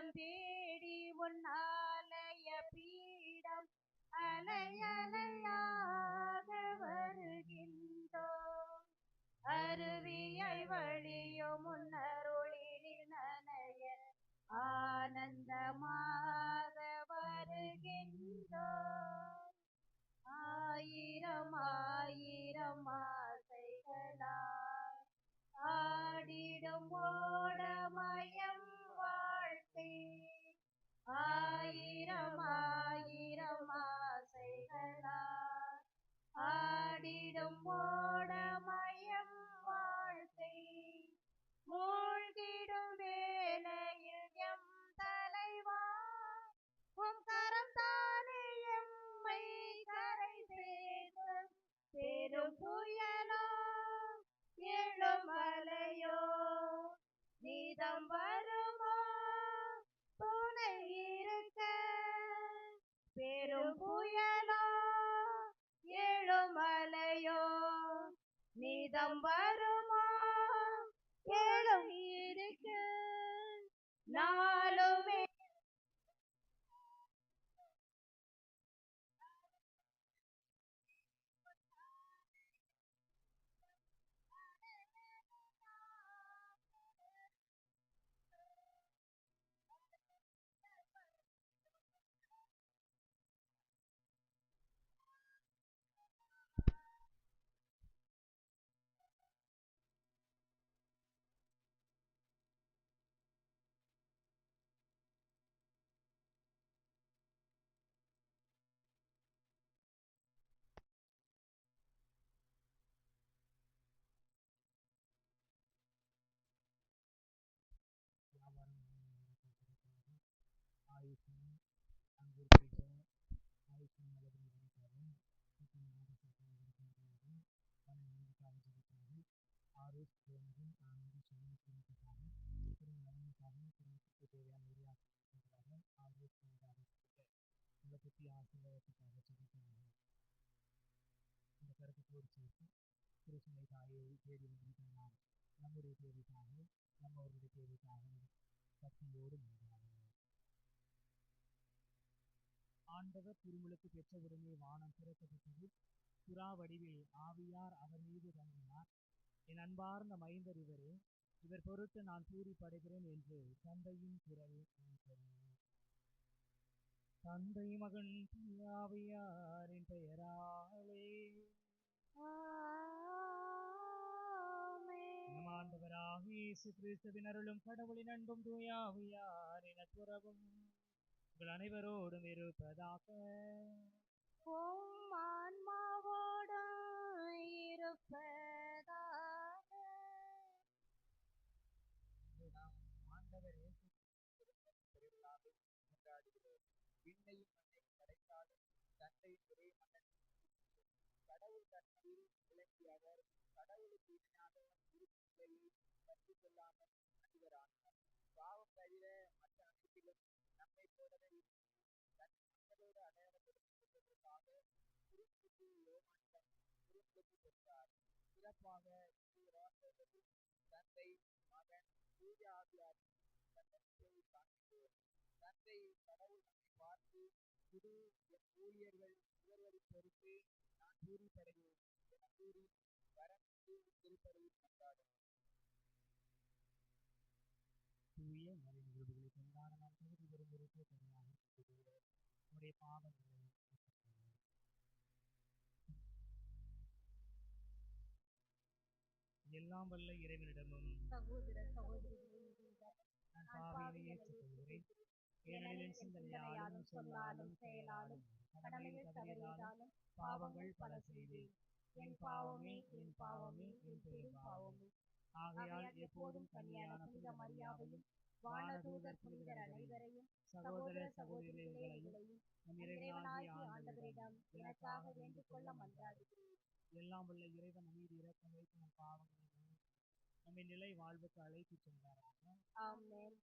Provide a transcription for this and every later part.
காலம் தேடி உன்னாலய பீடம் அலையலையாக வருகின்றோம். அருவியை வழியும் முன்னருளில் நனைய ஆனந்தமாக வருகின்றோம். ஆயிரம் ஆயிரம் ஆசைகளால் ஆடிடும் ஓடமயம் வாழ்க்கை. ஆயிரம் ஆயிரம் ஆசைகளால் ஆடிடும் ஓடமயம் வாழ்க்கை. மூழ்கிடும் வேளையில் எம் தலைவா உம் கரம் தானே எம்மை கரை சேர்க்கும். பெரும் புயலோ எழும் அலையோ நீதம் வருமோ துணை இருக்க. பெரும் புயலோ எழும் அலையோ நீதம் வருமோ எழும் இருக்க. நாளுமே ஆண்டவர் திருமுழுக்கு பெற்றவுடனே வானம் திறக்கப்பட்டது. புறா வடிவில் ஆவியார் அவர் மீது தங்கினார். என் அன்பார்ந்த மைந்தர் இவரே, இவர் பொருட்டு நான் பூரிப்படைகிறேன் என்று தந்தையின் குரல் கேட்டது. தந்தை மகன் ஆவியாரின் பெயராலே நம் ஆண்டவராக இயேசு கிறிஸ்துவின் அருளும் கடவுளின் அன்பும் தூய ஆவியாரின் நட்புறவும் உங்கள் அனைவரோடும் இருப்பதாக. உம் ஆன்மாவோடும் இருப்பதாக. ஆண்டவர் இயேசு திருவிழாவை கொண்டாடுகிறோம். விண்ணையும் மண்ணையும் படைத்தாலும் தந்தையின் ஒரே மகன் கடவுள் தன்மையில் விளங்கிய அவர் கடவுளுக்கு இணையாக உறுப்பிலையை கற்றுக் கொள்ளாமல் மனிதரானார். பாவம் தவிர மற்ற அனைத்திலும் நம்மை போலவே தன் மக்களோடு அடையாளப்படுத்துவதற்காக குறும்புக்கு யோமானிடம் குறும்புக்கு பெற்றார். சிறப்பாக தந்தை மகன் தூய ஆவியார் தன்னை காண்கிறோம். தந்தை கடவுள் நம்மை பார்த்து குரு என் ஊழியர்கள் இவர்களின் பொறுத்து நான் பூரிப்படைவேன் என கூறி வரமிட்டு திருப்படையில் கொண்டாடும். தூய மறை நிகழ்வுகளை கொண்டாட நாம் தகுதி பெறும் பொருட்டு தனியாக நம்முடைய பாவங்களை எல்லாம் வல்ல இறைவனிடமும் சகோதர சகோதரிகளின் நான் பாவியை ஏற்றுக்கொள்கிறேன். ஏனெனில் சிந்தனையாலும் சொல்லாலும் செயலாலும் கடமையில் தவறியதாலும் பாவங்கள் பல செய்தேன். என் பாவமே என் பாவமே என் பெரும் பாவமே. ஆகையால் எப்போதும் கன்னியான புனித மரியாதையும் வானதூதர் புனிதர் அனைவரையும் சகோதர சகோதரிகளையும் நம் இறைவனாகிய ஆண்டவரிடம் எனக்காக வேண்டிக் கொள்ள மன்றாடுகிறேன். எல்லாம் உள்ள இறைவன் மீது இரக்கம் வைத்து நம் பாவங்களை நம்மை நிலை வாழ்வுக்கு அழைத்து சென்றாராக. ஆமென்.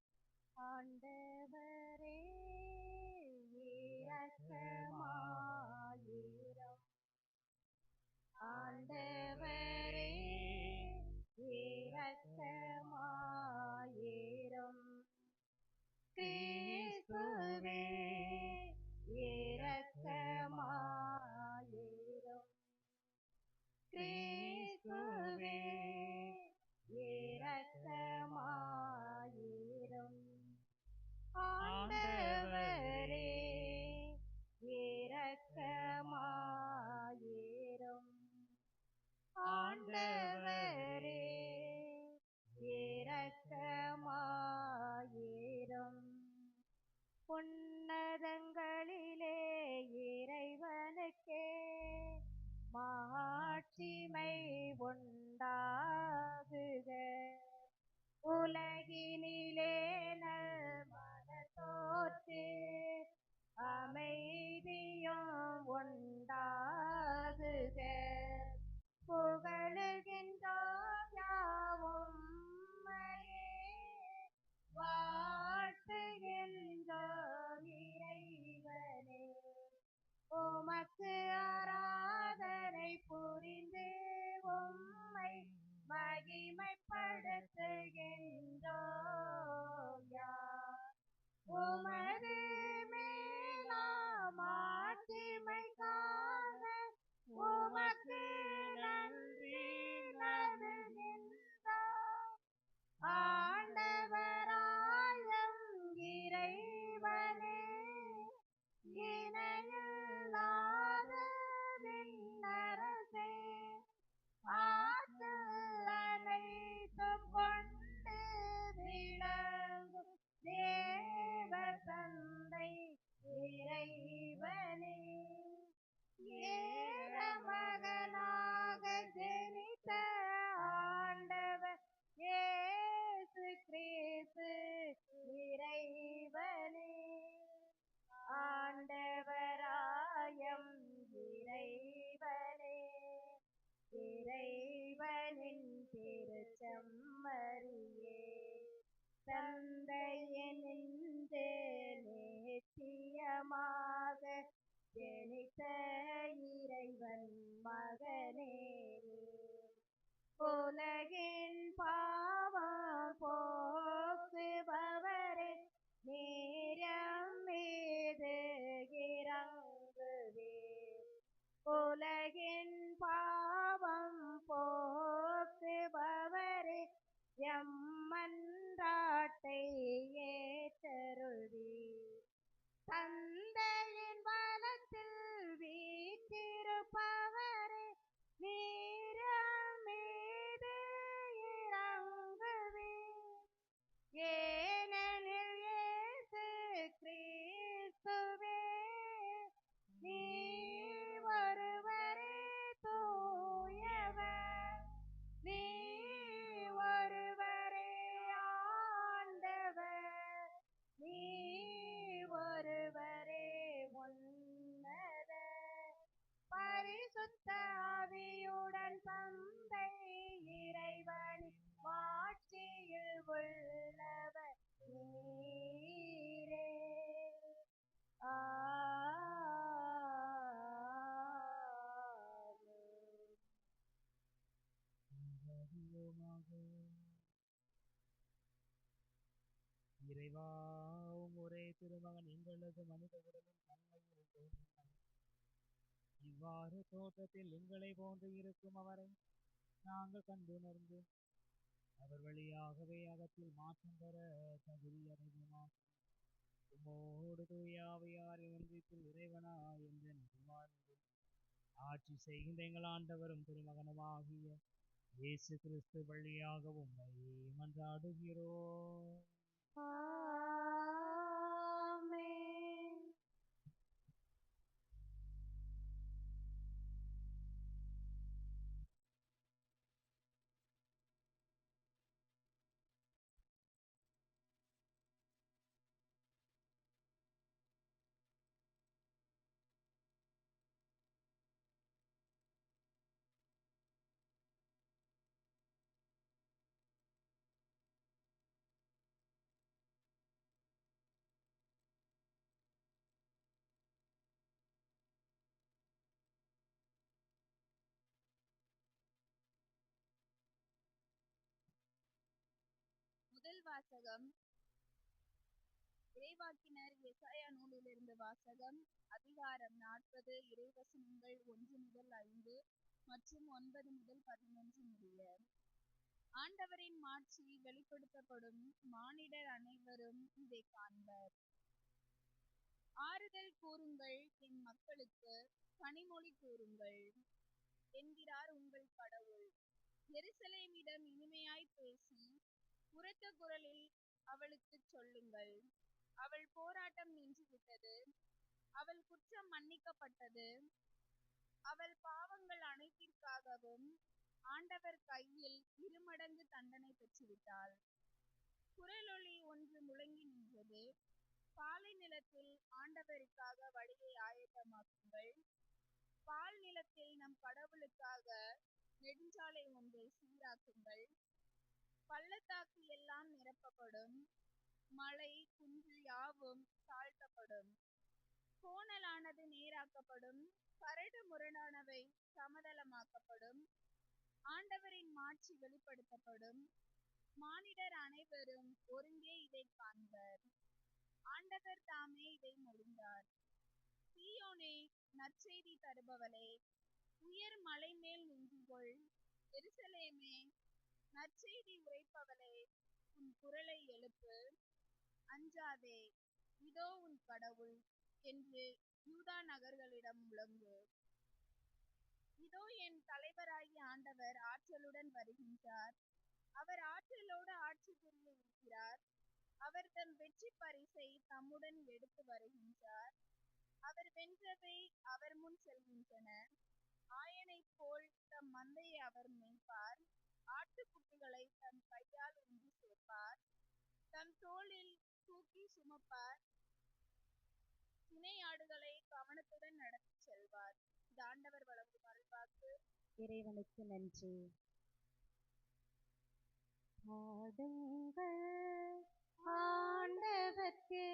ஆண்டவரே இரக்கமாயிரும். ஆண்டவரே இரக்கமாயிரும். உலகின் பாவம் போக்குபவரே நேரம் மீது இறங்குவீர். உலகின் பாவம் போக்குபவரே எம்மன்றாட்டை ஏற்றருள்வீர். தந்தையின் வலத்தில் வீற்றிருப்பவரே நீரம் மீது இறங்குவீர். ஏனெனில் இயேசு கிறிஸ்துவே நீ ஒருவரே தூயவர், நீ ஒருவரே ஆண்டவர், நீ ஒருவரே உன்னதர். பரிசுத்த ஆவியுடன் தந்தை இறைவனின் மாட்சியில் உள்ளவர் நீரே. ஆமென். இறைவா உம் ஒரே திருமகன் எங்களது மனித உடலின் தன்மையில் தோன்றினார். இவ்வாறு தோற்றத்தில் எங்களை போன்று இருக்கும் அவரை நாங்கள் கண்டுணர்ந்து அவர் வழியாகவே அகத்தில் மாற்றம் பெற தகுதியடைவோமாக. உம்மோடு தூய ஆவியாரின் ஒன்றிப்பில் இறைவனா என்று வாழ்ந்து ஆட்சி செய்கின்ற எங்கள் ஆண்டவரும் திருமகனுமாகிய இயேசு கிறிஸ்து வழியாக உம்மை மன்றாடுகிறோம். ஆமென். முதல் வாசகம் இறைவாக்கினர் எசாயா நூலிலிருந்து வாசகம். அதிகாரம் 40, இறைவசனங்கள் 1 முதல் 5 மற்றும் 9 முதல் 11 முடிய. ஆண்டவரின் மாட்சி வெளிப்படுத்தப்படும், மானிடர் அனைவரும் இதை காண்பர். ஆறுதல் கூறுங்கள் என் மக்களுக்கு, கனிமொழி கூறுங்கள் என்கிறார் உங்கள் கடவுள். எருசலேமிடம் இனிமையாய் பேசி உரத்த குரலில் அவளுக்கு சொல்லுங்கள், அவள் போராட்டம் நின்றுவிட்டது, அவள் குற்றம் மன்னிக்கப்பட்டது, அவள் பாவங்கள் அனைத்திற்காகவும் ஆண்டவர் கையில் இருமடங்கு தண்டனை பெற்றுவிட்டாள். குரலொலி ஒன்று முழங்கி நின்றது, பாலை நிலத்தில் ஆண்டவருக்காக வழியை ஆயத்தமாக்குங்கள், பால் நிலத்தில் நம் கடவுளுக்காக நெடுஞ்சாலை ஒன்றை சீராக்குங்கள். பள்ளத்தாக்கு எல்லாம் நிரப்பப்படும், மலை குன்று யாவும் தாழ்த்தப்படும், கோணலானது நேராக்கப்படும், கரடு முரடானவை சமதளமாக்கப்படும். ஆண்டவரின் மாட்சி வெளிப்படுத்தப்படும், மானிடர் அனைவரும் ஒருங்கே இதை காண்பர். ஆண்டவர் தாமே இதை மொழிந்தார். சீயோனே, நற்செய்தி தருபவளே, உயர் மலை மேல் நின்று கொள். எருசலேமே, நற்செய்தி உரைப்பவளே, உன் குரலை எழுப்பு. அஞ்சாதே, இதோ உன் கடவுள் என்று யூதா நகர்களிடம் முழங்கு. இதோ என் தலைவராகிய ஆண்டவர் ஆற்றலுடன் வருகின்றார், அவர் ஆற்றலோடு ஆட்சி புரிய இருக்கிறார். அவர் தம் வெற்றி பரிசை தம்முடன் எடுத்து வருகின்றார். அவர் வென்றவை அவர் முன் செல்கின்றன. ஆயனைப் போல் தம் மந்தையை அவர் மேய்ப்பார். ஆட்டுக்குட்டிகளை தம் கையால் ஒன்று சேர்ப்பார், தம் தோளில் தூக்கி சுமப்பார். சினையாடுகளை கவனத்துடன் நடத்தி செல்வார். இது ஆண்டவர் வழங்கும் அருள்வாக்கு. இறைவனுக்கு நன்றி. பாடுங்கள் ஆண்டவர்க்கு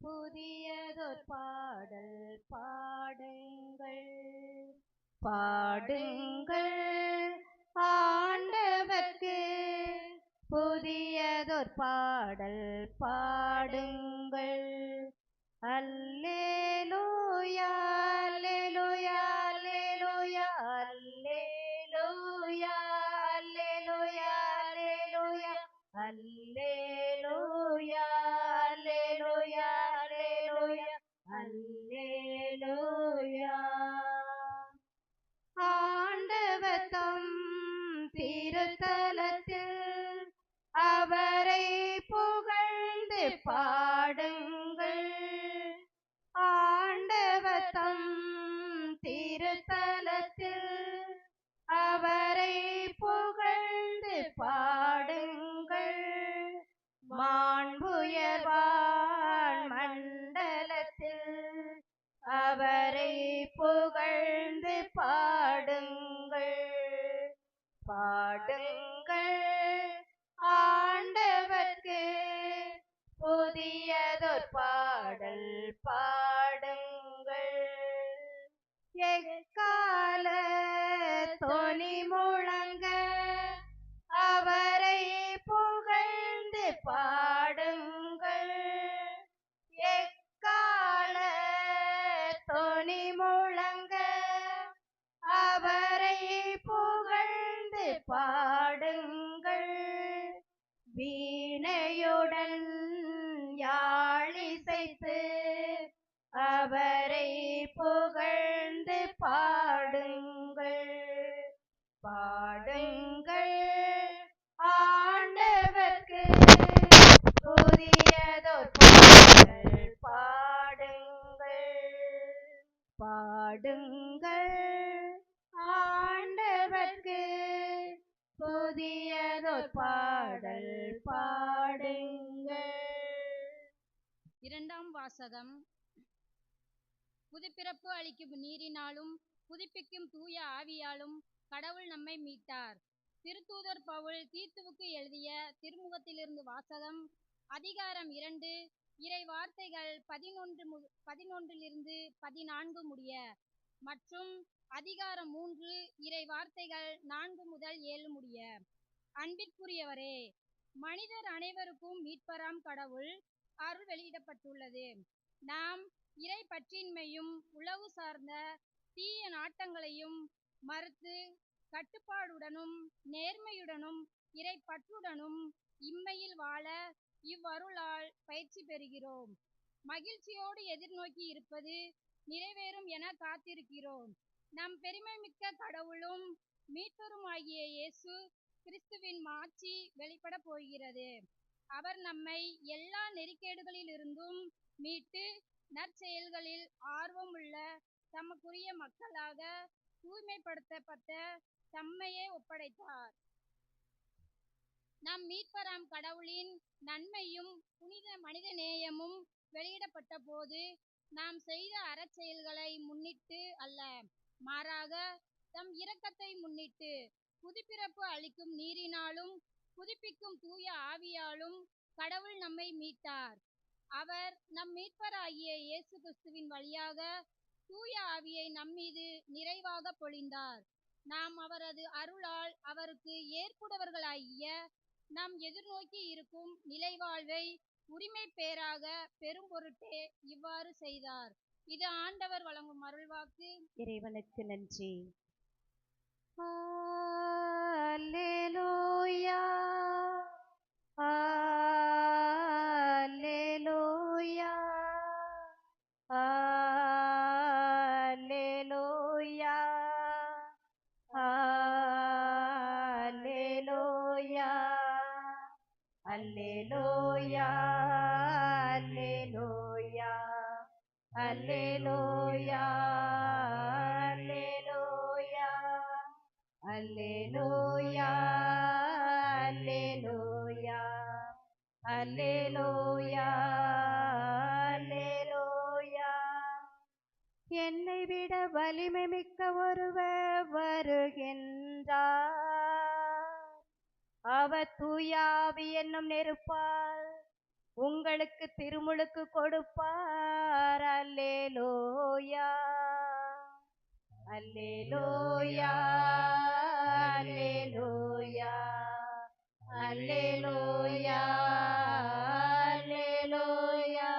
புதியதொரு பாடல் பாடுங்கள், பாடுங்கள் ஆண்டவர்க்கு புதியதொரு பாடல் பாடுங்கள். அல்லேலூயா அல்லேலூயா அல்லேலூயா அல்லேலூயா அல்லேலூயா அல்லேலூயா அல்லேலூயா அல்லேலூயா அல்லேலூயா அல்லேலூயா. ஆண்டவர் தம் திருத்தலத்தில் அவரை புகழ்ந்து பாடுங்கள். ஆண்டவர் தம் திருத்தலத்தில் அவரை புகழ்ந்து பாடுங்கள். மாண்புயர்வான் மண்டலத்தில் அவரை புகழ்ந்து பாடுங்கள். பாடுங்கள் ஆண்டவர்க்கு புதியதொரு பாடல் பாடுங்கள். எக்கால தொனி முழங்க அவரை புகழ்ந்து பாடுங்கள். எக்கால தொனி முழங்க அவரை புகழ்ந்து பாடுங்கள். வீணையுடன் யாழிசைத்து அவரை புகழ்ந்து பாடுங்கள். பாடுங்கள் ஆண்டவர்க்கு புதியதொரு பாடல் பாடுங்கள். பாடுங்கள் ஆண்டவர்க்கு புதியதொரு பாடல் பாடுங்கள். இரண்டாம் வாசகம். புதுப்பிறப்பு அளிக்கும் நீரினாலும் புதுப்பிக்கும் தூய ஆவியாலும் கடவுள் நம்மை மீட்டார். திருத்தூதர் பவுல் தீத்துவுக்கு எழுதிய திருமுகத்திலிருந்து வாசகம். அதிகாரம் 2, இறை வார்த்தைகள் 11 14 முடிய மற்றும் அதிகாரம் 3 இறை வார்த்தைகள் 4 முதல் 7 முடிய. அன்பிற்குரியவரே, மனிதர் அனைவருக்கும் மீட்பராம் கடவுள் அருள் வெளியிடப்பட்டுள்ளது. நாம் இறை பற்றின்மையும் உளவு சார்ந்த தீய நாட்டங்களையும் மறுத்து கட்டுப்பாடுடனும் நேர்மையுடனும் இறை பற்றுடனும் இம்மையில் வாழ இவ்வருளால் பயிற்சி பெறுகிறோம். மகிழ்ச்சியோடு எதிர்நோக்கி இருப்பது நிறைவேறும் என காத்திருக்கிறோம். நம் பெருமைமிக்க கடவுளும் மீட்பருமாகிய இயேசு கிறிஸ்துவின் மாட்சி வெளிப்பட போகிறது. அவர் நம்மை எல்லா நெறிக்கேடுகளிலிருந்தும் மீட்டு நற்செயல்களில் ஆர்வமுள்ள தமக்குரிய மக்களாக தூய்மைப்படுத்தப்பட்ட தம்மையே ஒப்படைத்தார். நம் மீட்பராம் கடவுளின் நன்மையும் புனித மனித நேயமும் வெளியிடப்பட்ட போது நாம் செய்த அறச்செயல்களை முன்னிட்டு அல்ல, மாறாக தம் இரக்கத்தை முன்னிட்டு புதுப்பிறப்பு அளிக்கும் நீரினாலும் புதுப்பிக்கும் தூய ஆவியாலும் கடவுள் நம்மை மீட்டார். அவர் நம் மீட்பராகிய இயேசு கிறிஸ்துவின் வழியாக தூய ஆவியை நம்மீது நிறைவாக பொழிந்தார். நாம் அவரது அருளால் அவருக்கு ஏற்புடையவர்களாகிய நாம் எதிர்நோக்கி இருக்கும் நிலைவாழ்வை உரிமை பேராக பெரும் பொருட்டே இவ்வாறு செய்தார். இது ஆண்டவர் வழங்கும் அருள்வாக்கு. இறைவனுக்கு நன்றி. அல்லேலூயா அல்லேலூயா அல்லேலூயா அல்லேலூயா அல்லேலூயா அல்லேலூயா அல்லேலூயா அல்லேலூயா அல்லேலூயா அல்லேலூயா அல்லேலூயா. என்னை விட வலிமை மிக்க ஒருவர் வருகின்றார். அவர் தூயாவி என்னும் நெருப்பால் உங்களுக்கு திருமுழுக்கு கொடுப்பார். அல்லேலூயா அல்லேலூயா அல்லேலூயா அல்லேலூயா அல்லேலூயா அல்லேலூயா.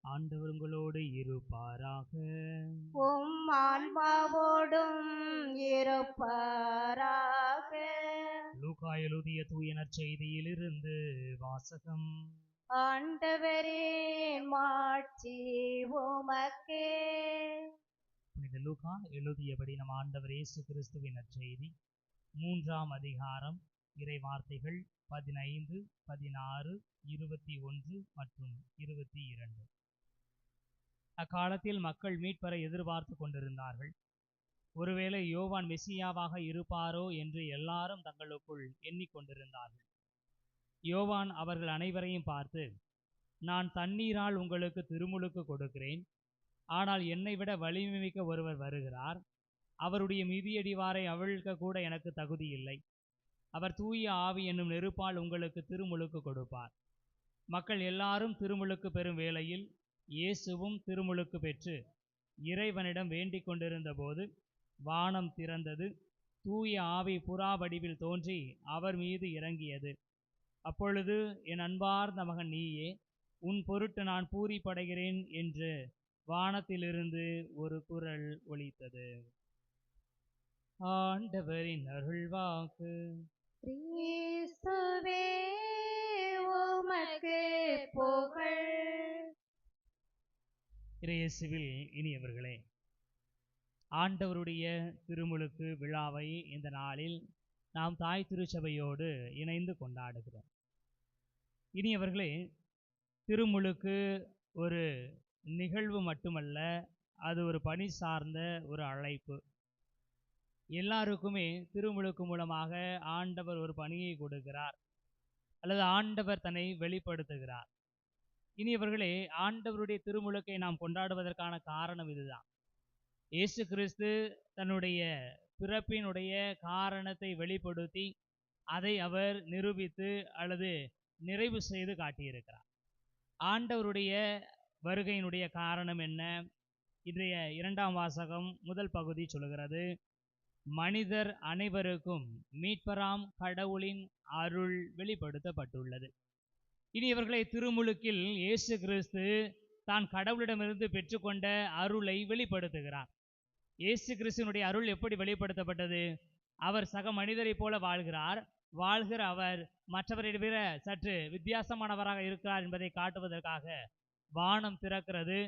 ஆண்டவர் உங்களோடு இருப்பாராக. உம் ஆன்மாவோடும் இருப்பாராக. லூக்கா எழுதிய தூய நற்செய்தியிலிருந்து வாசகம். ஆண்டவரே மாட்சி உமக்கே. புனித லூக்கா எழுதியபடி நம் ஆண்டவர் இயேசு கிறிஸ்துவின் நற்செய்தி 3ஆம் அதிகாரம் இறை வார்த்தைகள் 15, 16, 21 மற்றும் 22. அக்காலத்தில் மக்கள் மீட்பரை எதிர்பார்த்து கொண்டிருந்தார்கள். ஒருவேளை யோவான் மெசியாவாக இருப்பாரோ என்று எல்லாரும் தங்களுக்குள் எண்ணிக்கொண்டிருந்தார்கள். யோவான் அவர்கள் அனைவரையும் பார்த்து, நான் தண்ணீரால் உங்களுக்கு திருமுழுக்கு கொடுக்கிறேன், ஆனால் என்னை விட வலிமை மிக்க ஒருவர் வருகிறார், அவருடைய மிதியடிவாரை அவிழ்க்க கூட எனக்கு தகுதி இல்லை. அவர் தூய ஆவி என்னும் நெருப்பால் உங்களுக்கு திருமுழுக்கு கொடுப்பார். மக்கள் எல்லாரும் திருமுழுக்கு பெறும் வேளையில் இயேசுவும் திருமுழுக்கு பெற்று இறைவனிடம் வேண்டிக் கொண்டிருந்த போது வானம் திறந்தது, தூய ஆவி புறா வடிவில் தோன்றி அவர் மீது இறங்கியது. அப்பொழுது, என் அன்பார்ந்த மகன் நீயே, உன் பொருட்டு நான் பூரிப்படைகிறேன் என்று வானத்திலிருந்து ஒரு குரல் ஒலித்தது. ஆண்டவரின் அருள்வாக்கு. கிறிஸ்துவே உமக்கு புகழ். இயேசுவில் இனியவர்களே, ஆண்டவருடைய திருமுழுக்கு விழாவை இந்த நாளில் நாம் தாய் திருச்சபையோடு இணைந்து கொண்டாடுகிறோம். இனியவர்களே, திருமுழுக்கு ஒரு நிகழ்வு மட்டுமல்ல, அது ஒரு பணி சார்ந்த ஒரு அழைப்பு. எல்லாருக்குமே திருமுழுக்கு மூலமாக ஆண்டவர் ஒரு பணியை கொடுக்கிறார், அல்லது ஆண்டவர் தன்னை வெளிப்படுத்துகிறார். இனியவர்களே, ஆண்டவருடைய திருமுழுக்கை நாம் கொண்டாடுவதற்கான காரணம் இதுதான். இயேசு கிறிஸ்து தன்னுடைய பிறப்பினுடைய காரணத்தை வெளிப்படுத்தி அதை அவர் நிரூபித்து அல்லது நிறைவு செய்து காட்டியிருக்கிறார். ஆண்டவருடைய வருகையினுடைய காரணம் என்ன? இன்றைய 2ஆம் வாசகம் முதல் பகுதி சொல்கிறது, மனிதர் அனைவருக்கும் மீட்பராம் கடவுளின் அருள் வெளிப்படுத்தப்பட்டுள்ளது. இனி இவர்களை திருமுழுக்கில் இயேசு கிறிஸ்து தான் கடவுளிடமிருந்து பெற்றுக்கொண்ட அருளை வெளிப்படுத்துகிறார். இயேசு கிறிஸ்துவனுடைய அருள் எப்படி வெளிப்படுத்தப்பட்டது? அவர் சக மனிதரைப் போல வாழ்கிற அவர் மற்றவரை விட சற்று வித்தியாசமானவராக இருக்கிறார் என்பதை காட்டுவதற்காக வானம் திறக்கிறது,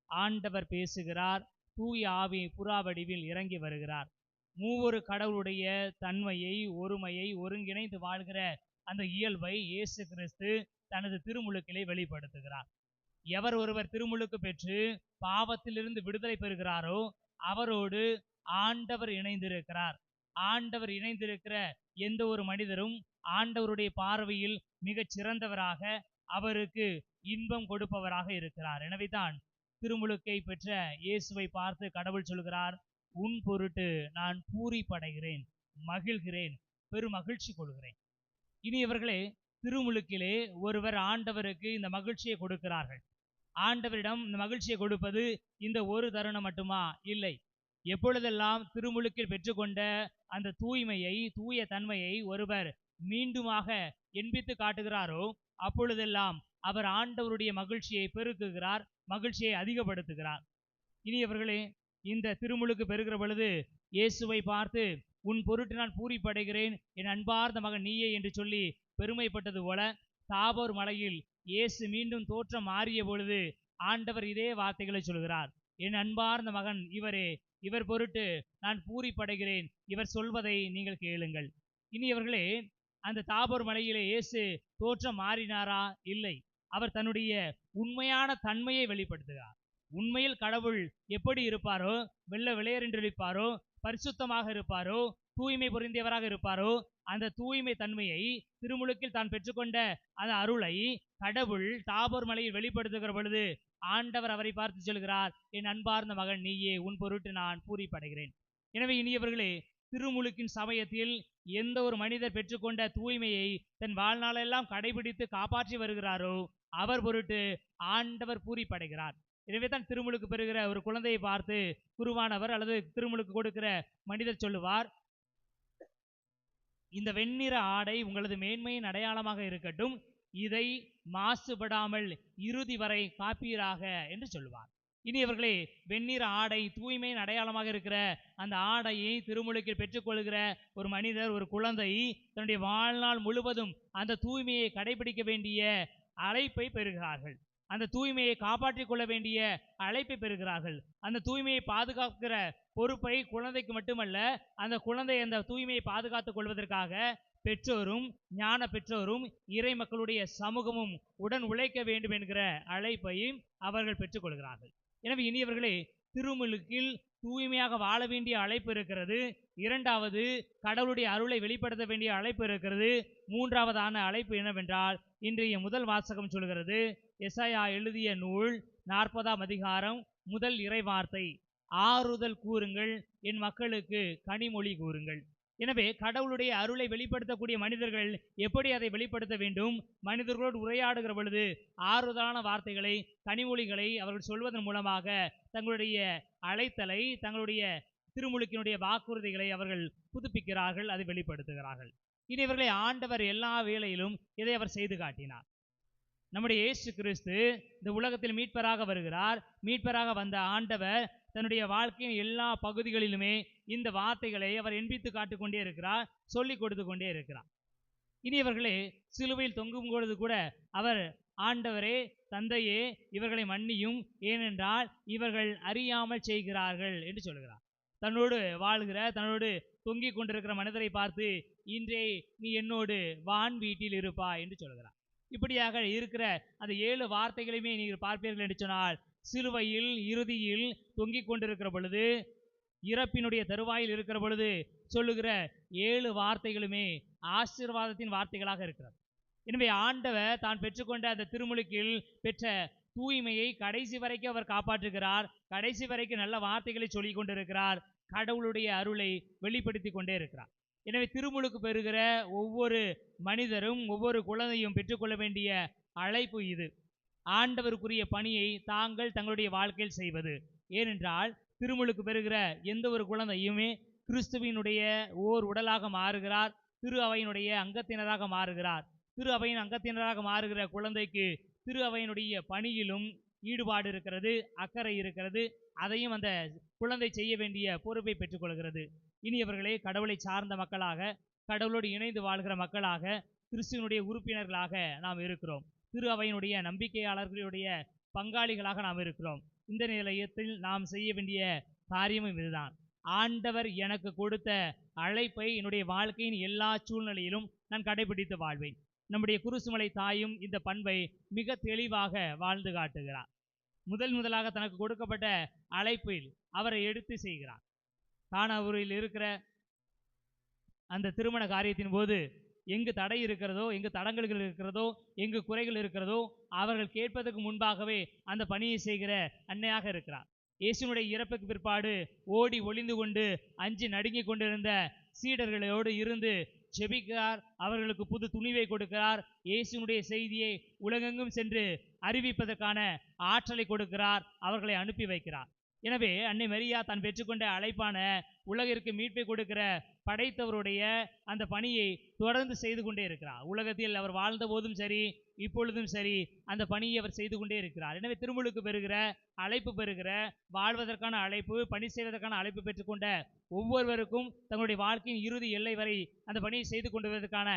ஆண்டவர் பேசுகிறார், தூய ஆவி புறா வடிவில் இறங்கி வருகிறார். மூவொரு கடவுளுடைய தன்மையை, ஒருமையை, ஒருங்கிணைந்து வாழ்கிற அந்த இயல்பை இயேசு கிறிஸ்து தனது திருமுழுக்கிலே வெளிப்படுத்துகிறார். எவர் ஒருவர் திருமுழுக்கு பெற்று பாவத்திலிருந்து விடுதலை பெறுகிறாரோ அவரோடு ஆண்டவர் இணைந்திருக்கிறார். ஆண்டவர் இணைந்திருக்கிற எந்த ஒரு மனிதரும் ஆண்டவருடைய பார்வையில் மிகச் சிறந்தவராக, அவருக்கு இன்பம் கொடுப்பவராக இருக்கிறார். எனவே தான் திருமுழுக்கை பெற்ற இயேசுவை பார்த்து கடவுள் சொல்கிறார், உன் பொருட்டு நான் பூரிப்படைகிறேன், மகிழ்கிறேன், பெரும் மகிழ்ச்சி கொள்கிறேன். இனியவர்களே, திருமுழுக்கிலே ஒருவர் ஆண்டவருக்கு இந்த மகிழ்ச்சியை கொடுக்கிறார்கள். ஆண்டவரிடம் இந்த மகிழ்ச்சியை கொடுப்பது இந்த ஒரு தருணம் மட்டுமா? இல்லை. எப்பொழுதெல்லாம் திருமுழுக்கில் பெற்றுக்கொண்ட அந்த தூய்மையை, தூய தன்மையை ஒருவர் மீண்டுமாக எண்பித்து காட்டுகிறாரோ அப்பொழுதெல்லாம் அவர் ஆண்டவருடைய மகிழ்ச்சியை பெருக்குகிறார், மகிழ்ச்சியை அதிகப்படுத்துகிறார். இனியவர்களே, இந்த திருமுழுக்கு பெறுகிற பொழுது இயேசுவை பார்த்து, உன் பொருட்டு நான் பூரிப்படைகிறேன், என் அன்பார்ந்த மகன் நீயே என்று சொல்லி பெருமைப்பட்டது போல, தாபோர் மலையில் இயேசு மீண்டும் தோற்றம் மாறிய பொழுது ஆண்டவர் இதே வார்த்தைகளை சொல்கிறார், என் அன்பார்ந்த மகன் இவரே, இவர் பொருட்டு நான் பூரிப்படைகிறேன், இவர் சொல்வதை நீங்கள் கேளுங்கள். இனியவர்களே, அந்த தாபோர் மலையிலே இயேசு தோற்றம் மாறினாரா? இல்லை. அவர் தன்னுடைய உண்மையான தன்மையை வெளிப்படுத்துகிறார். உண்மையில் கடவுள் எப்படி இருப்பாரோ, வெள்ள விளையரென்றிருப்பாரோ, பரிசுத்தமாக இருப்பாரோ, தூய்மை பொருந்தியவராக இருப்பாரோ, அந்த தூய்மை தன்மையை திருமுழுக்கில் தான் பெற்றுக்கொண்ட அந்த அருளை கடவுள் தாபோர் மலையில் வெளிப்படுத்துகிற பொழுது ஆண்டவர் அவரை பார்த்து சொல்கிறார், என் அன்பார்ந்த மகன் நீயே, உன் பொருட்டு நான் பூரிப்படைகிறேன். எனவே இனியவர்களே, திருமுழுக்கின் சமயத்தில் எந்த ஒரு மனிதர் பெற்றுக்கொண்ட தூய்மையை தன் வாழ்நாளெல்லாம் கடைபிடித்து காப்பாற்றி வருகிறாரோ அவர் பொருட்டு ஆண்டவர் பூரிப்படைகிறார். எனவே தான் திருமுழுக்கு பெறுகிற ஒரு குழந்தையை பார்த்து குருவானவர் அல்லது திருமுழுக்கு கொடுக்கிற மனிதர் சொல்லுவார், இந்த வெண்ணிற ஆடை உங்களது மேன்மையின் அடையாளமாக இருக்கட்டும், இதை மாசுபடாமல் இறுதி வரை காப்பீராக என்று சொல்லுவார். இனியவர்களே, வெண்ணிற ஆடை தூய்மையின் அடையாளமாக இருக்கிற அந்த ஆடையை திருமுழுக்கில் பெற்றுக்கொள்கிற ஒரு மனிதர், ஒரு குழந்தை தன்னுடைய வாழ்நாள் முழுவதும் அந்த தூய்மையை கடைபிடிக்க வேண்டிய அழைப்பை பெறுகிறார்கள். அந்த தூய்மையை காப்பாற்றிக் கொள்ள வேண்டிய அழைப்பை பெறுகிறார்கள். அந்த தூய்மையை பாதுகாக்கிற பொறுப்பை குழந்தைக்கு மட்டுமல்ல, அந்த குழந்தை அந்த தூய்மையை பாதுகாத்துக் கொள்வதற்காக பெற்றோரும் ஞான பெற்றோரும் இறை மக்களுடைய சமூகமும் உடன் உழைக்க வேண்டும் என்கிற அழைப்பையும் அவர்கள் பெற்றுக்கொள்கிறார்கள். எனவே இனியவர்களே, திருமுழுக்கில் தூய்மையாக வாழ வேண்டிய அழைப்பு இருக்கிறது. இரண்டாவது, கடவுளுடைய அருளை வெளிப்படுத்த வேண்டிய அழைப்பு இருக்கிறது. மூன்றாவதான அழைப்பு என்னவென்றால், இன்றைய முதல் வாசகம் சொல்கிறது, எசாயா எழுதிய நூல் 40ஆம் அதிகாரம் முதல் இறைவார்த்தை, ஆறுதல் கூறுங்கள், என் மக்களுக்கு கனிமொழி கூறுங்கள். எனவே கடவுளுடைய அருளை வெளிப்படுத்தக்கூடிய மனிதர்கள் எப்படி அதை வெளிப்படுத்த வேண்டும்? மனிதர்களோடு உரையாடுகிற பொழுது ஆறுதலான வார்த்தைகளை, கனிமொழிகளை அவர்கள் சொல்வதன் மூலமாக தங்களுடைய அழைத்தலை, தங்களுடைய திருமுழுக்கினுடைய வாக்குறுதிகளை அவர்கள் புதுப்பிக்கிறார்கள், அதை வெளிப்படுத்துகிறார்கள். இனி இவர்களை ஆண்டவர் எல்லா வேளையிலும் இதை அவர் செய்து காட்டினார். நம்முடைய இயேசு கிறிஸ்து இந்த உலகத்தில் மீட்பராக வருகிறார். மீட்பராக வந்த ஆண்டவர் தன்னுடைய வாழ்க்கையின் எல்லா பகுதிகளிலுமே இந்த வார்த்தைகளை அவர் எண்பித்து காட்டிக்கொண்டே இருக்கிறார், சொல்லிக் கொடுத்து கொண்டே இருக்கிறார். இனியவர்களே, சிலுவையில் தொங்கும் பொழுது கூட அவர், ஆண்டவரே, தந்தையே, இவர்களை மன்னியும், ஏனென்றால் இவர்கள் அறியாமல் செய்கிறார்கள் என்று சொல்கிறார். தன்னோடு வாழ்கிற, தன்னோடு தொங்கிக் கொண்டிருக்கிற மனிதரை பார்த்து, இன்றே நீ என்னோடு வான் வீட்டில் இருப்பாய் என்று சொல்கிறார். இப்படியாக இருக்கிற அந்த 7 வார்த்தைகளையுமே நீங்கள் பார்ப்பீர்கள் என்று சொன்னால், சிலுவையில் இறுதியில் தொங்கிக் கொண்டிருக்கிற பொழுது, இறப்பினுடைய தருவாயில் இருக்கிற பொழுது சொல்லுகிற 7 வார்த்தைகளுமே ஆசீர்வாதத்தின் வார்த்தைகளாக இருக்கிறது. எனவே ஆண்டவர் தான் பெற்றுக்கொண்ட அந்த திருமுழுக்கில் பெற்ற தூய்மையை கடைசி வரைக்கும் அவர் காப்பாற்றுகிறார். கடைசி வரைக்கும் நல்ல வார்த்தைகளை சொல்லிக் கொண்டிருக்கிறார். கடவுளுடைய அருளை வெளிப்படுத்தி கொண்டே இருக்கிறார். எனவே திருமுழுக்கு பெறுகிற ஒவ்வொரு மனிதரும், ஒவ்வொரு குழந்தையும் பெற்றுக்கொள்ள வேண்டிய அழைப்பு இது. ஆண்டவருக்குரிய பணியை தாங்கள் தங்களுடைய வாழ்க்கையில் செய்வது. ஏனென்றால் திருமுழுக்கு பெறுகிற எந்த ஒரு குழந்தையுமே கிறிஸ்துவினுடைய ஓர் உடலாக மாறுகிறார், திரு அவையினுடைய அங்கத்தினராக மாறுகிறார். திரு அவையின் அங்கத்தினராக மாறுகிற குழந்தைக்கு திரு அவையினுடைய பணியிலும் ஈடுபாடு இருக்கிறது, அக்கறை இருக்கிறது. அதையும் அந்த குழந்தை செய்ய வேண்டிய பொறுப்பை பெற்றுக்கொள்கிறது. இனியவர்களே, கடவுளை சார்ந்த மக்களாக, கடவுளோடு இணைந்து வாழ்கிற மக்களாக, கிறிஸ்துவனுடைய உறுப்பினர்களாக நாம் இருக்கிறோம். திரு அவையினுடைய நம்பிக்கையாளர்களுடைய பங்காளிகளாக நாம் இருக்கிறோம். இந்த நிலையத்தில் நாம் செய்ய வேண்டிய காரியமும் இதுதான். ஆண்டவர் எனக்கு கொடுத்த அழைப்பை என்னுடைய வாழ்க்கையின் எல்லா சூழ்நிலையிலும் நான் கடைபிடித்து வாழ்வேன். நம்முடைய குருசுமலை தாயும் இந்த பண்பை மிக தெளிவாக வாழ்ந்து காட்டுகிறார். முதலாக தனக்கு கொடுக்கப்பட்ட அழைப்பில் அவரை எடுத்து செய்கிறார். கானாவூரில் இருக்கிற அந்த திருமண காரியத்தின் போது எங்கு தடை இருக்கிறதோ, எங்கு தடங்கல்கள் இருக்கிறதோ, எங்கு குறைகள் இருக்கிறதோ, அவர்கள் கேட்பதற்கு முன்பாகவே அந்த பணியை செய்கிற அன்னையாக இருக்கிறார். இயேசுனுடைய இறப்புக்கு பிற்பாடு ஓடி ஒளிந்து கொண்டு அஞ்சி நடுங்கி கொண்டிருந்த சீடர்களோடு இருந்து ஜெபிக்கிறார். அவர்களுக்கு புது துணிவை கொடுக்கிறார். இயேசுனுடைய செய்தியை உலகெங்கும் சென்று அறிவிப்பதற்கான ஆற்றலை கொடுக்கிறார். அவர்களை அனுப்பி வைக்கிறார். எனவே அன்னை மரியா தான் பெற்றுக்கொண்ட அழைப்பான உலகிற்கு மீட்பை கொடுக்கிற படைத்தவருடைய அந்த பணியை தொடர்ந்து செய்து கொண்டே இருக்கிறார். உலகத்தில் அவர் வாழ்ந்த போதும் சரி, இப்பொழுதும் சரி, அந்த பணியை அவர் செய்து கொண்டே இருக்கிறார். எனவே திருமுழுக்கு பெறுகிற, அழைப்பு பெறுகிற, வாழ்வதற்கான அழைப்பு, பணி செய்வதற்கான அழைப்பு பெற்றுக்கொண்ட ஒவ்வொருவருக்கும் தங்களுடைய வாழ்க்கையின் இறுதி எல்லை வரை அந்த பணியை செய்து கொண்டுவதற்கான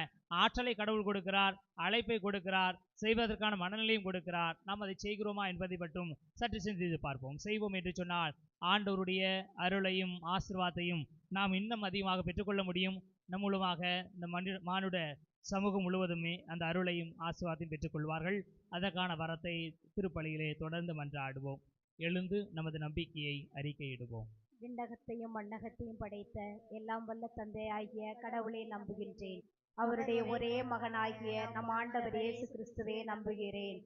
ஆற்றலை கடவுள் கொடுக்கிறார், அழைப்பை கொடுக்கிறார், செய்வதற்கான மனநிலையும் கொடுக்கிறார். நாம் அதை செய்கிறோமா என்பதை மட்டும் சற்று சிந்தித்து பார்ப்போம். செய்வோம் என்று சொன்னால் ஆண்டவருடைய அருளையும் ஆசீர்வாதத்தையும் நாம் இன்னும் அதிகமாக பெற்றுக்கொள்ள முடியும். நம் மூலமாக இந்த மானுட சமூகம் முழுவதுமே அந்த அருளையும் ஆசீர்வாதத்தையும் பெற்றுக்கொள்வார்கள். அதற்கான வரத்தை திருப்பலியிலே தொடர்ந்து மன்றாடுவோம். எழுந்து நமது நம்பிக்கையை அறிக்கையிடுவோம். விண்ணகத்தையும் மண்ணகத்தையும் படைத்த எல்லாம் வல்ல தந்தையாகிய கடவுளை நம்புகின்றேன். அவருடைய ஒரே மகனாகிய நம் ஆண்டவர் இயேசு கிறிஸ்துவே நம்புகிறேன்.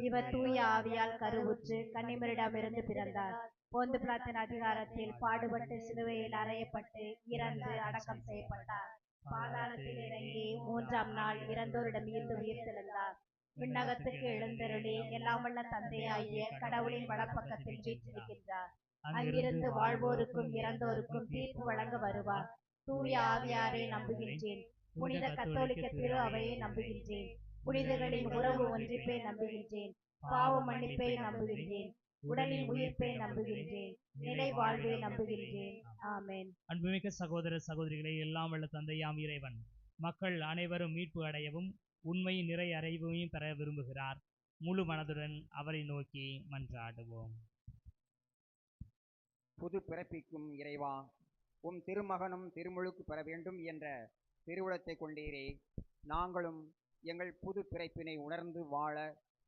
இவர் தூய ஆவியால் கருவுற்று கன்னிமரிடமிருந்து பிறந்தார். போந்து பிலாத்தின் அதிகாரத்தில் பாடுபட்டு சிலுவையில் அறையப்பட்டு இறந்து அடக்கம் செய்யப்பட்டார். பாதாளத்தில் இறங்கி 3ஆம் நாள் இறந்தோரிடம் இருந்து உயிர்த்தெழுந்தார். விண்ணகத்துக்கு எழுந்தருளி எல்லாம் வல்ல தந்தையாகிய கடவுளின் வலப்பக்கத்தில் வீற்றிருக்கின்றார். அங்கிருந்து வாழ்வோருக்கும் இறந்தோருக்கும் தீர்ப்பு வழங்க வருவார். தூய ஆவியாரை நம்புகின்றேன். புனித கத்தோலிக்க திரு அவையை நம்புகின்றேன். புனிதர்களின் உறவு ஒன்றிப்பை நம்புகின்றேன். பாவ மன்னிப்பை நம்புகின்றேன். உடலின் உயிர்ப்பை நம்புகின்றேன். நிலை வாழ்வை நம்புகின்றேன். ஆமென். அன்புமிக்க சகோதர சகோதரிகளை, எல்லாம் வல்ல தந்தையாம் இறைவன் மக்கள் அனைவரும் மீட்பு அடையவும் உண்மை நிறை அறிவையும் பெற விரும்புகிறார். முழு மனதுடன் அவரை நோக்கி மன்றாடுவோம். புது பிறப்பிக்கும் இறைவா, உம் திருமகனும் திருமுழுக்கு பெற வேண்டும் என்ற திருவுளத்தை கொண்டீரே, நாங்களும் எங்கள் புது பிறப்பினை உணர்ந்து வாழ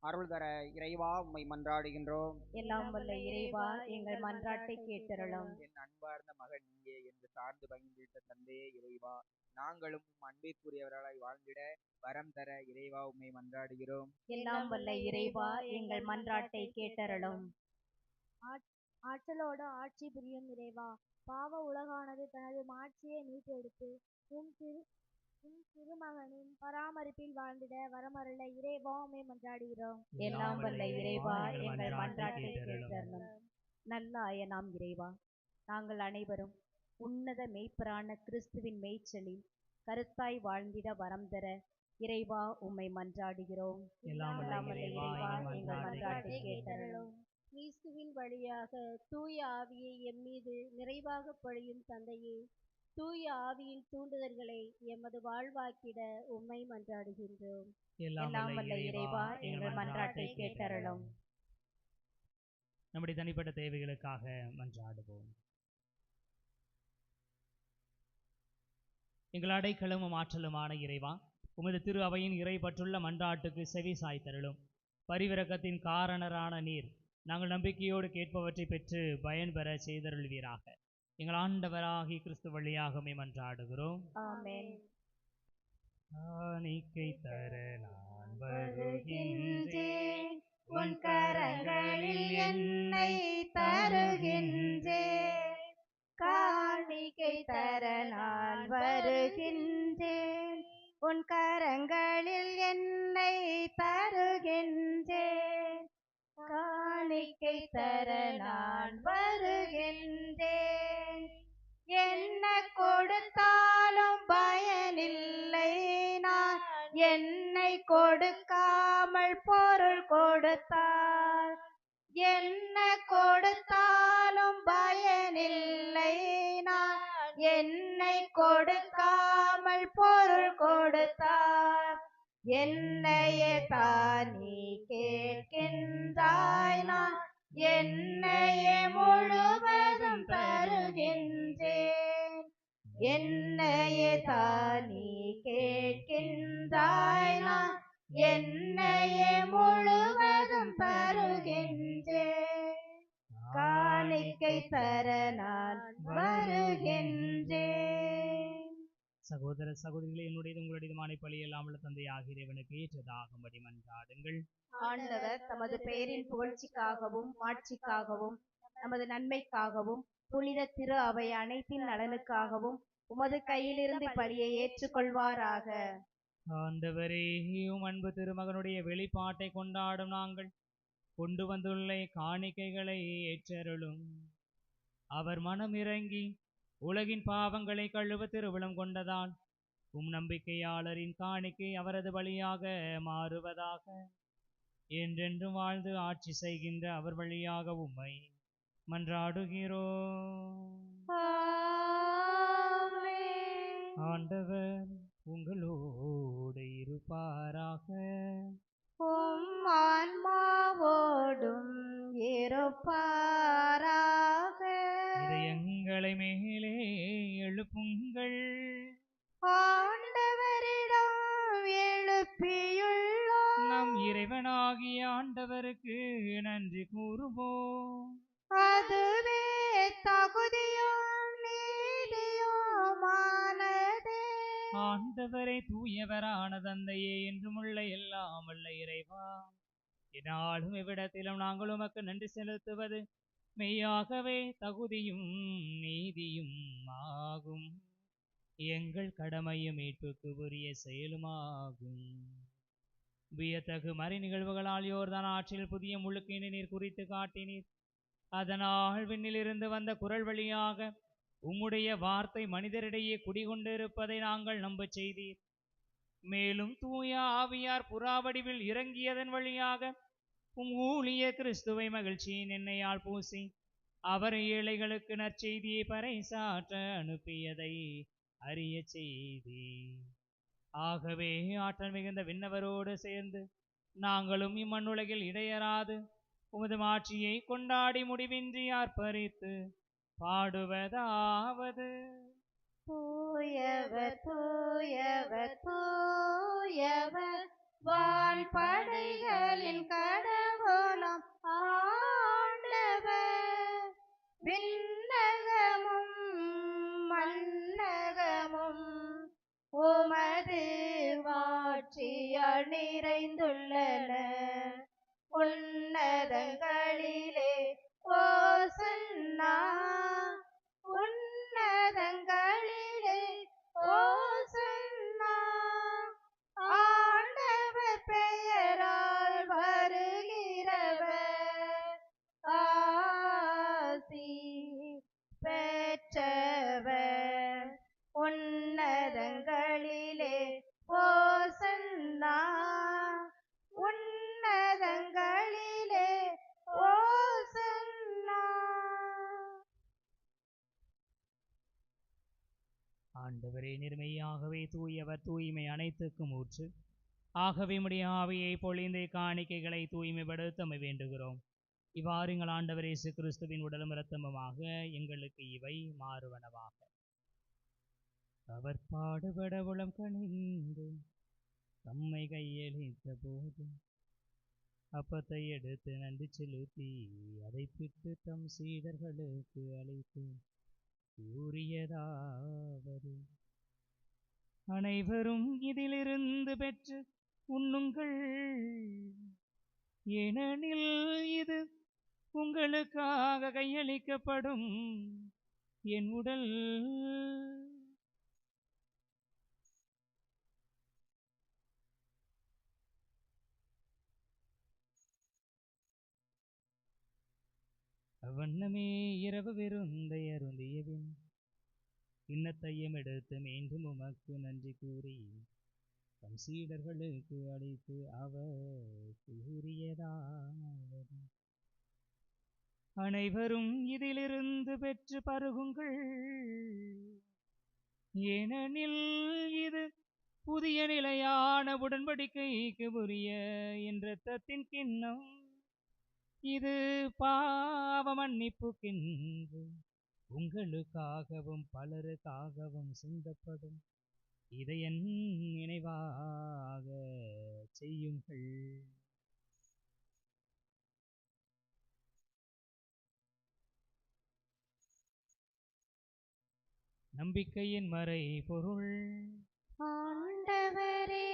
அருள் தர இறைவா உம்மை மன்றாடுகின்றோம். எல்லாம் வல்ல இறைவா, எங்கள் மன்றாட்டை கேட்டருளும். என் அன்பார்ந்த மகன் நீயே என்று சார்ந்து பகிர்ந்திட்ட தந்தையே இறைவா, நாங்களும் அன்பிற்குரியவர்களாய் வாழ்ந்திட வரம் தர இறைவா உம்மை மன்றாடுகிறோம். எல்லாம் வல்ல இறைவா, எங்கள் மன்றாட்டை கேட்டருளும். ஆற்றலோடு ஆட்சி புரியும் இறைவா, பாவ உலகானது தனது மாட்சியை மீட்டெடுத்து உம் திருமகனின் பராமரிப்பில் வாழ்ந்திட வரமருள இறைவா உம்மை மன்றாடுகிறோம். எல்லாம் வல்ல இறைவா, எங்கள் மன்றாட்டை கேட்டருளும். நல்ல ஆயனாம் இறைவா, நாங்கள் அனைவரும் உன்னத மெய்ப்பரான கிறிஸ்துவின் மேய்ச்சலில் கருத்தாய் வாழ்ந்திட வரம் தர இறைவா உம்மை மன்றாடுகிறோம். எல்லாம் வல்ல இறைவா, எங்கள் மன்றாட்டை கேட்டருளும். கிறிஸ்துவின் வழியாக தூய ஆவியை எம்மீது நிறைவாக பொழியும் தந்தையே, தூய ஆவியின் தூண்டுதல்களை எமது வாழ்வாக்கிட உம்மை மன்றாடுகின்றோம். எல்லாம் வல்ல இறைவா, எங்கள் மன்றாட்டை கேட்டருளும். நம்முடைய தனிப்பட்ட தேவைகளுக்காக மன்றாடுவோம். எங்கள் அடைக்கலமும் ஆற்றலுமான இறைவா, உமது திரு அவையின் இறை பற்றுள்ள மன்றாட்டுக்கு செவி சாய்த்தருளும். பரிவிரக்கத்தின் காரணரான நீர் நாங்கள் நம்பிக்கையோடு கேட்பவற்றை பெற்று பயன்பெற செய்தருள்வீராக. எங்கள் ஆண்டவராகி கிறிஸ்து வழியாக மன்றாடுகிறோம். ஆமென். காணிக்கை தர நான் வருகின்றேன், உன் கரங்களில் என்னை தருகின்றேன். காணிக்கை தர நான் வருகின்றேன், உன் கரங்களில் என்னை தருகின்றேன். காணிக்கை தர நான் வருகின்றேன். என்ன கொடுத்தாலும் பயனில்லை, நான் என்னை கொடுக்காமல் பொருள் கொடுத்தால். என்ன கொடுத்தாலும் பயனில்லை, நான் என்னை கொடுக்காமல் பொருள் கொடுத்தால். என்னையே தானே கேட்கின்றாய், நான் என்னையே முழுவதும் தருகின்றேன். என்னையே தானே கேட்கின்றாய், நான் என்னையே முழுவதும் தருகின்றேன். காணிக்கை தர நான் வருகின்றேன். சகோதர சகோதரிகளே, என்னுடைய உங்களுடையதுமான பழி எல்லாம் உள்ள தந்தை ஆகிய இறைவனுக்கு ஏற்றதாகும்படி மன்றாடுங்கள். ஆண்டவர் தமது பெயரின் புகழ்ச்சிக்காகவும் மாட்சிக்காகவும் நமது நன்மைக்காகவும் புனித திரு அவை அனைத்தின் நலனுக்காகவும் உமது கையிலிருந்து பலியை ஏற்றுக்கொள்வாராக. ஆண்டவரே, உம் அன்பு திருமகனுடைய வெளிப்பாட்டை கொண்டாடும் நாங்கள் கொண்டு வந்துள்ள காணிக்கைகளை ஏற்றருளும். அவர் மனம் இறங்கி உலகின் பாவங்களை கழுவ திருவிழம் கொண்டதால் உம் நம்பிக்கையாளரின் காணிக்கை அவரது வழியாக மாறுவதாக. என்றென்றும் வாழ்ந்து ஆட்சி செய்கின்ற அவர் வழியாக உம்மை மன்றாடுகிறோம். ஆண்டவர் உங்களோடு இருப்பாராக. உம் ஆன்மாவோடும் இருப்பாராக. இதயங்களை மேலே எழுப்புங்கள். ஆண்டவரிடம் எழுப்பியுள்ளோம். நம் இறைவனாகிய ஆண்டவருக்கு நன்றி கூறுவோம். அதுவே தகுதியும் நீதியுமானதே. ஆண்டவரை தூயவரான தந்தையே, என்றும் உள்ள எல்லாம் வல்ல இறைவா, என்னாலும் இவ்விடத்திலும் நாங்கள் உமக்கு நன்றி செலுத்துவது மெய்யாகவே தகுதியும் நீதியும் ஆகும். எங்கள் கடமையும் மீட்புக்கு உரிய செயலுமாகும். வியத்தகு மறை நிகழ்வுகளால் யோர்தான் ஆற்றில் புதிய முழுக்கினை நீர் குறித்து காட்டினீர். அதனால் விண்ணிலிருந்து வந்த குரல் வழியாக உம்முடைய வார்த்தை மனிதரிடையே குடிகொண்டிருப்பதை நாங்கள் நம்பச் செய்தீர். மேலும் தூய ஆவியார் புறாவடிவில் இறங்கியதன் வழியாக உம் ஊழிய கிறிஸ்துவை மகிழ்ச்சியின் எண்ணெயால் பூசி அவர் ஏழைகளுக்கு நற்செய்தியை பறைசாற்ற அனுப்பியதை அறிய செய்தி. ஆகவே ஆற்றல் மிகுந்த விண்ணவரோடு சேர்ந்து நாங்களும் இம்மண்ணுலகில் இடையராது உமது மாட்சியை கொண்டாடி முடிவின்றி ஆர்ப்பரித்து பாடுவதாவது: தூயவர் தூயவர் தூயவர் வான்படைகளின் கடவுளாம் ஆண்டவர். விண்ணகமும் மண்ணகமும் உமது மாட்சியால் நிறைந்துள்ளன. உன்னதங்களிலே ஓசன்னா, உன்னதங்களிலே ஓசன்னா. ஆண்டவர் பெயரால் வருகிறவர் ஆசி பெற்றவர். உன்னதங்களிலே ஓசன்னா, உன்னதங்களிலே ஓசன்னா. ஆண்டவரே, நிர்மையாகவே தூயவர், தூய்மை அனைத்துக்கும் ஊற்று. ஆகவே உம்முடைய ஆவியை பொழிந்த காணிக்கைகளை தூய்மைப்படுத்த வேண்டுகிறோம். இவ்வாறு எங்கள் ஆண்டவர் இயேசு கிறிஸ்துவின் உடலும் இரத்தமுமாக எங்களுக்கு இவை மாறுவனவாக. அவர் பாடுபட உளம் கனிந்து தம்மை கையளித்த போது அப்பத்தை எடுத்து நன்றி செலுத்தி அதை பிட்டு தம் சீடர்களுக்கு அளித்து கூறியதாவது: அனைவரும் இதிலிருந்து பெற்று உண்ணுங்கள், ஏனெனில் இது உங்களுக்காக கையளிக்கப்படும் என் உடல். அவ்வண்ணமே இரவு விருந்தை அருந்தியபின் கிண்ணத்தையும் எடுத்து மீண்டும் உமக்கு நன்றி கூறி தம் சீடர்களுக்கு அளித்து அவர் கூறியதாவது: அனைவரும் இதிலிருந்து பெற்று பருகுங்கள், ஏனெனில் இது புதிய நிலையான உடன்படிக்கைக்கு உரிய என் இரத்தத்தின் கிண்ணம். இது பாவ மன்னிப்புக்கென்று உங்களுக்காகவும் பலருக்காகவும் சிந்தப்படும். இதை என் நினைவாக செய்யுங்கள். நம்பிக்கையின் மறை பொருள். ஆண்டவரே,